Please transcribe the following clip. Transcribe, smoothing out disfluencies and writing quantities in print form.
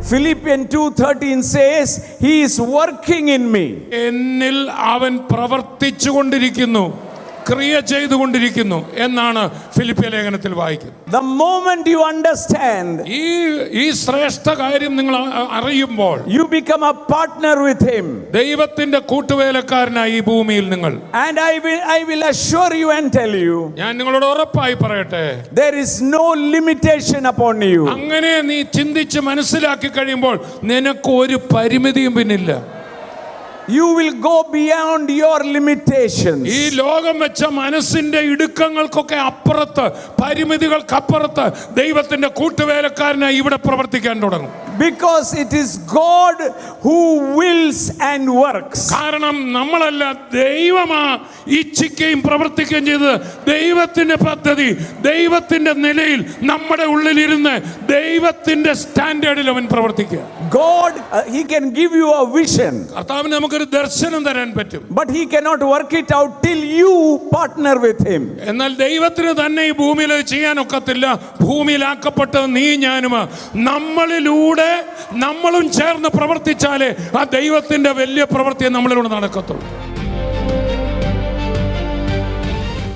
Philippians 2:13 says, He is working in me. എന്നിൽ അവൻ പ്രവർത്തിച്ചുകൊണ്ടിരിക്കുന്നു, ക്രിയ ചെയ്തുകൊണ്ടിരിക്കുന്നു എന്നാണ് ഫിലിപ്പിയ ലേഖനത്തിൽ വായിക്കുന്നത്. The moment you understand, ഈ ശ്രേഷ്ഠ കാര്യം നിങ്ങൾ അറിയുമ്പോൾ, you become a partner with Him. ദൈവത്തിന്റെ കൂട്ടുവേലക്കാരനായി ഈ ഭൂമിയിൽ നിങ്ങൾ. And I will assure you and tell you, ഞാൻ നിങ്ങളോട് ഉറപ്പായി പറയട്ടെ, there is no limitation upon you. അങ്ങനെ നീ ചിന്തിച്ച് മനസ്സിലാക്കി കഴിയുമ്പോൾ നിനക്ക് ഒരു പരിമിതിയും പിന്നില്ല. You will go beyond your limitations. ഈ ലോകം വെച്ച മനസ്സിന്റെ ഇടുക്കങ്ങൾക്കൊക്കെ അപ്പുറത്ത്, പരിമിതികൾക്കപ്പുറത്ത് ദൈവത്തിന്റെ കൂട്ടുവേലക്കാരനായി ഇവിടെ പ്രവർത്തിക്കാൻ തുടങ്ങും. Because it is God who wills and works. കാരണം നമ്മളല്ല, ദൈവമാ ഇച്ഛിക്കുകയും പ്രവർത്തിക്കുകയും ചെയ്തത്. ദൈവത്തിന്റെ പദ്ധതി, ദൈവത്തിന്റെ നിലയിൽ നമ്മുടെ ഉള്ളിലിരുന്ന് ദൈവത്തിന്റെ സ്റ്റാൻഡേർഡിൽ അവൻ പ്രവർത്തിക്കുക. God, He can give you a vision. കർത്താവിന് നമുക്കൊരു ദർശനം തരാൻ പറ്റും. But He cannot work it out till you partner with Him. എന്നാൽ ദൈവത്തിന് തന്നെ ഈ ഭൂമിയിൽ ചെയ്യാനൊക്കത്തില്ല. ഭൂമിയിലാക്കപ്പെട്ടത് നീ ഞാനുമാ. നമ്മളിലൂടെ നമ്മളും ചേർന്ന് പ്രവർത്തിച്ചാലേ ആ ദൈവത്തിന്റെ വലിയ പ്രവൃത്തി നമ്മളിലൂടെ നടക്കത്തുള്ളൂ.